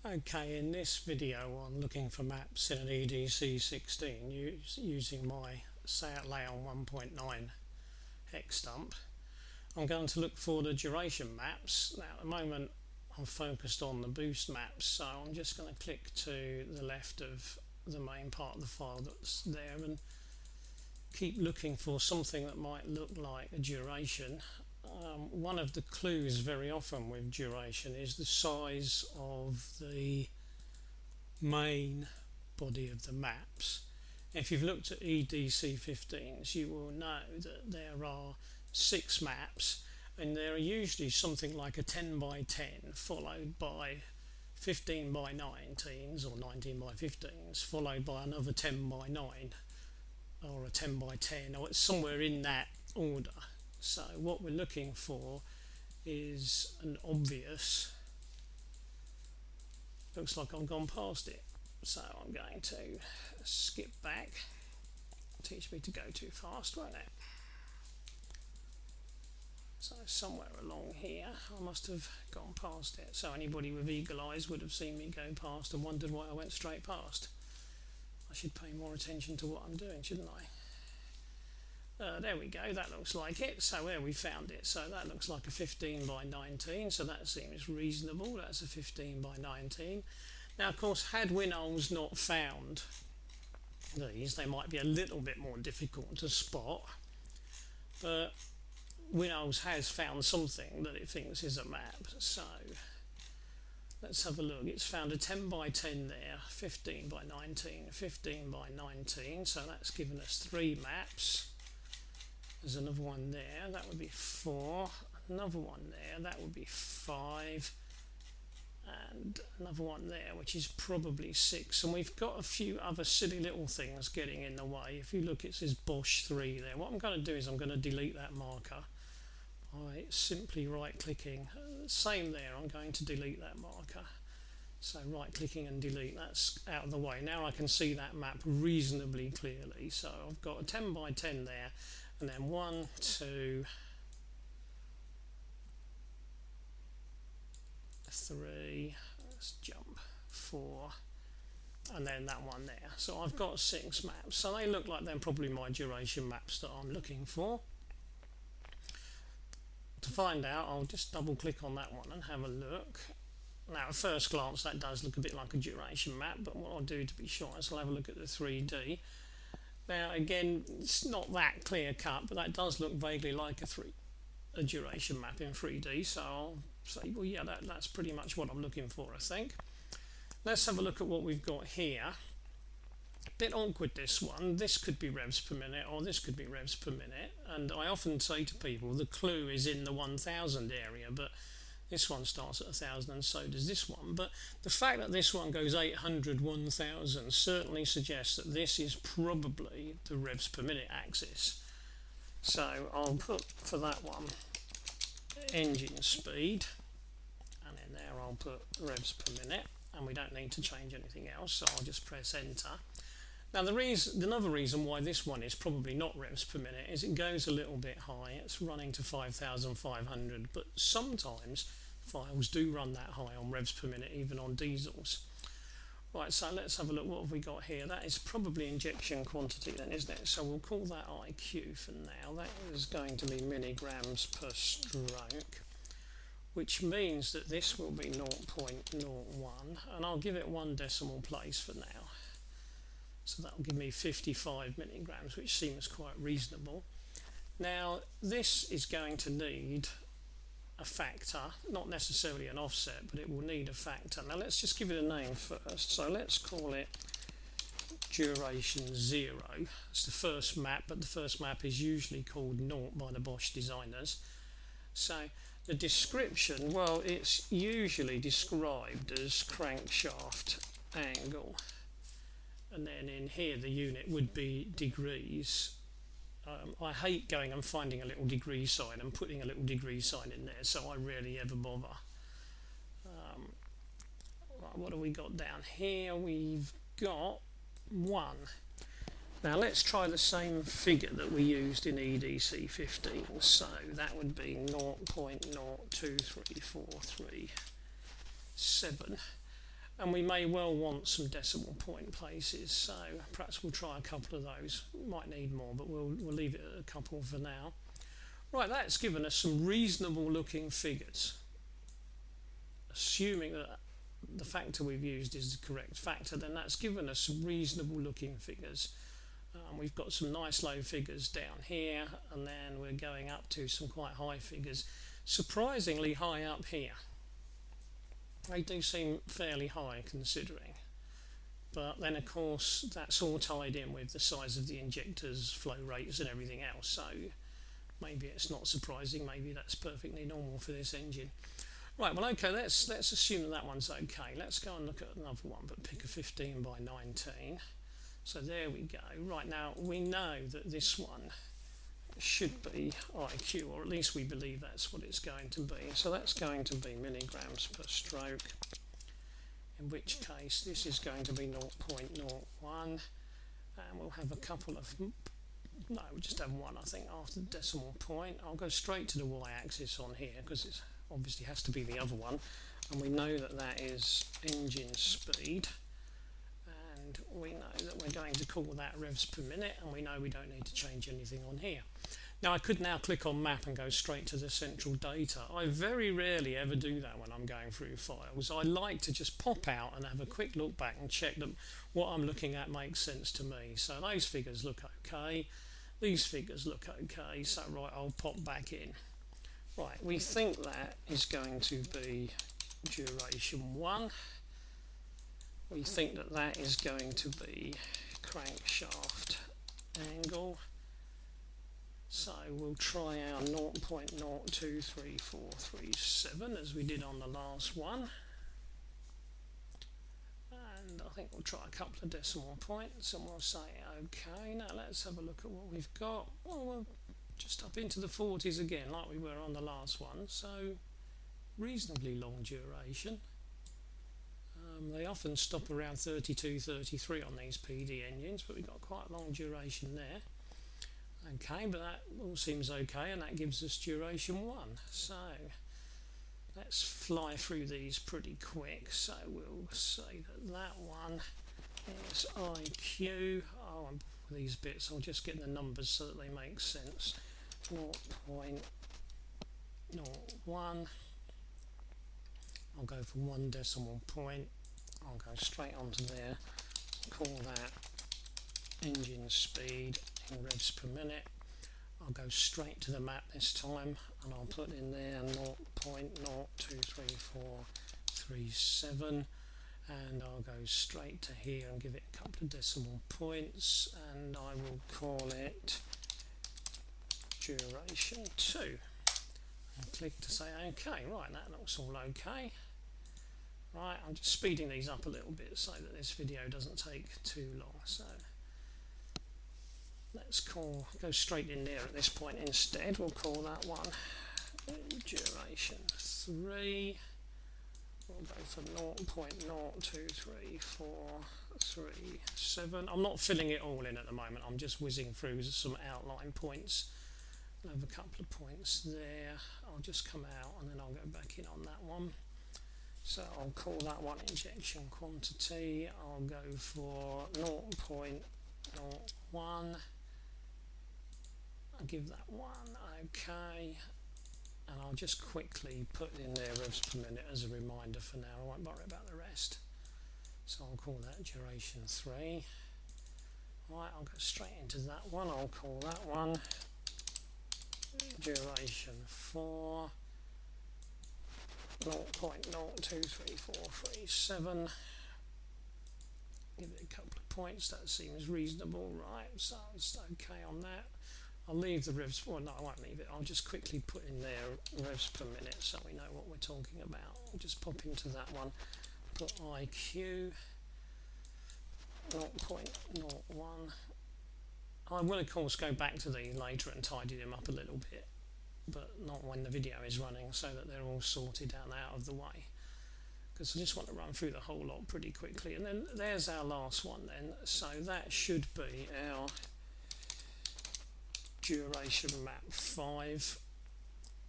Okay, in this video on looking for maps in an EDC16 using my SAT layout 1.9 hex stump, I'm going to look for the duration maps. Now at the moment I'm focused on the boost maps, so I'm just going to click to the left of the main part of the file that's there and keep looking for something that might look like a duration. One of the clues very often with duration is the size of the main body of the maps. If you've looked at EDC15s, you will know that there are 6 maps, and they're usually something like a 10 by 10 followed by 15 by 19s or 19 by 15s followed by another 10 by 9 or a 10 by 10, or it's somewhere in that order. So what we're looking for is an obvious, looks like I've gone past it, so I'm going to skip back. Teach me to go too fast, won't it? So somewhere along here I must have gone past it, so anybody with eagle eyes would have seen me go past and wondered why I went straight past. I should pay more attention to what I'm doing, shouldn't I? There we go, that looks like it. So there, we found it. So that looks like a 15 by 19, so that seems reasonable. That's a 15 by 19. Now of course, had Winolds not found these, they might be a little bit more difficult to spot, but Winolds has found something that it thinks is a map. So let's have a look. It's found a 10 by 10 there, 15 by 19, 15 by 19, so that's given us 3 maps. There's another one there, that would be 4, another one there, that would be 5, and another one there, which is probably 6. And we've got a few other silly little things getting in the way. If you look, it says Bosch 3 there. What I'm going to do is I'm going to delete that marker by simply right clicking. Same there, I'm going to delete that marker. So right clicking and delete, that's out of the way. Now I can see that map reasonably clearly. So I've got a 10 by 10 there, and then 1, 2, 3, let's jump, 4, and then that one there. So I've got 6 maps. So they look like they're probably my duration maps that I'm looking for. To find out, I'll just double click on that one and have a look. Now at first glance that does look a bit like a duration map, but what I'll do to be sure is I'll have a look at the 3D. Now again, it's not that clear cut, but that does look vaguely like a duration map in 3D, so I'll say, well yeah, that's pretty much what I'm looking for, I think. Let's have a look at what we've got here. A bit awkward, this one. This could be revs per minute, or this could be revs per minute, and I often say to people the clue is in the 1000 area, but this one starts at 1000 and so does this one. But the fact that this one goes 800, 1000 certainly suggests that this is probably the revs per minute axis. So I'll put for that one engine speed, and in there I'll put revs per minute, and we don't need to change anything else, so I'll just press enter. Now another reason why this one is probably not revs per minute is it goes a little bit high. It's running to 5500, but sometimes files do run that high on revs per minute, even on diesels. Right, so let's have a look. What have we got here? That is probably injection quantity then, isn't it? So we'll call that IQ for now. That is going to be milligrams per stroke, which means that this will be 0.01, and I'll give it 1 decimal place for now. So that will give me 55 milligrams, which seems quite reasonable. Now this is going to need a factor, not necessarily an offset, but it will need a factor. Now let's just give it a name first. So let's call it duration 0. It's the first map, but the first map is usually called 0 by the Bosch designers. So the description, well, it's usually described as crankshaft angle, and then in here the unit would be degrees. I hate going and finding a little degree sign and putting a little degree sign in there, so I rarely ever bother. Right, what have we got down here? We've got 1. Now let's try the same figure that we used in EDC15, so that would be 0.02343. 7. and we may well want some decimal point places, so perhaps we'll try a couple of those. Might need more, but we'll leave it at a couple for now. Right, that's given us some reasonable looking figures. Assuming that the factor we've used is the correct factor, then that's given us some reasonable looking figures. We've got some nice low figures down here, and then we're going up to some quite high figures, surprisingly high up here. They do seem fairly high considering, but then of course that's all tied in with the size of the injectors, flow rates and everything else, so maybe it's not surprising, maybe that's perfectly normal for this engine. Right, well okay, let's assume that one's okay. Let's go and look at another one, but pick a 15 by 19. So there we go. Right, now we know that this one should be IQ, or at least we believe that's what it's going to be. So that's going to be milligrams per stroke, in which case this is going to be 0.01, and we'll have a couple of, no, we'll just have one I think after the decimal point. I'll go straight to the y-axis on here because it obviously has to be the other one, and we know that that is engine speed. And we know that we're going to call that revs per minute, and we know we don't need to change anything on here. Now I could now click on map and go straight to the central data. I very rarely ever do that when I'm going through files. I like to just pop out and have a quick look back and check that what I'm looking at makes sense to me. So those figures look okay, these figures look okay, so right, I'll pop back in. Right, we think that is going to be duration 1. We think that that is going to be crankshaft angle. So we'll try our 0.023437 as we did on the last one. And I think we'll try a couple of decimal points and we'll say okay. Now let's have a look at what we've got. Well, we're just up into the 40s again like we were on the last one. So reasonably long duration. They often stop around 32, 33 on these PD engines, but we've got quite a long duration there. Okay, but that all seems okay, and that gives us duration 1. So let's fly through these pretty quick. So we'll say that that one is IQ. Oh, and for these bits, I'll just get the numbers so that they make sense. 0.01. I'll go for 1 decimal point. I'll go straight onto there, call that engine speed in revs per minute. I'll go straight to the map this time, and I'll put in there 0.023437, and I'll go straight to here and give it a couple of decimal points, and I will call it duration 2. And click to say okay. Right, that looks all okay. Right, I'm just speeding these up a little bit so that this video doesn't take too long. So let's go straight in there at this point instead. We'll call that one duration 3. We'll go for 0.023437. I'm not filling it all in at the moment. I'm just whizzing through some outline points. I'll have a couple of points there. I'll just come out and then I'll go back in on that one. So I'll call that one injection quantity. I'll go for 0.01. I'll give that one okay. And I'll just quickly put in there revs per minute as a reminder for now. I won't worry about the rest. So I'll call that duration 3. Right, I'll go straight into that one. I'll call that one duration 4. 0.023437. Give it a couple of points, that seems reasonable, right? So it's okay on that. I'll leave the revs, well no I won't leave it, I'll just quickly put in there revs per minute so we know what we're talking about. I'll just pop into that one, put IQ 0.01. I will of course go back to these later and tidy them up a little bit, but not when the video is running, so that they're all sorted out of the way, because I just want to run through the whole lot pretty quickly. And then there's our last one then, so that should be our duration map 5.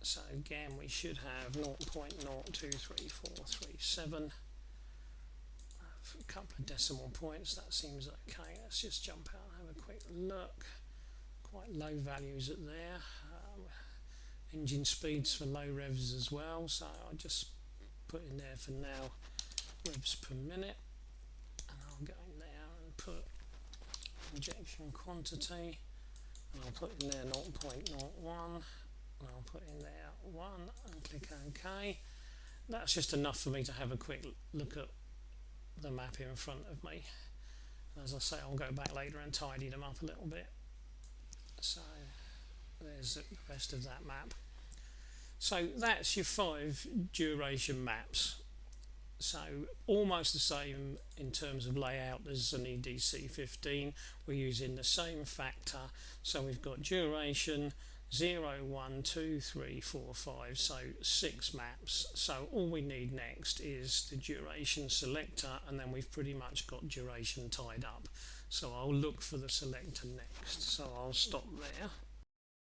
So again we should have 0.023437. couple of decimal points, that seems okay. Let's just jump out and have a quick look. Quite low values at there. Engine speeds for low revs as well, so I'll just put in there for now revs per minute, and I'll go in there and put injection quantity, and I'll put in there 0.01, and I'll put in there 1 and click OK. That's just enough for me to have a quick look at the map in front of me. As I say, I'll go back later and tidy them up a little bit. So there's the rest of that map. So that's your 5 duration maps. So almost the same in terms of layout as an EDC15. We're using the same factor. So we've got duration 0, 1, 2, 3, 4, 5, so 6 maps. So all we need next is the duration selector, and then we've pretty much got duration tied up. So I'll look for the selector next. So I'll stop there.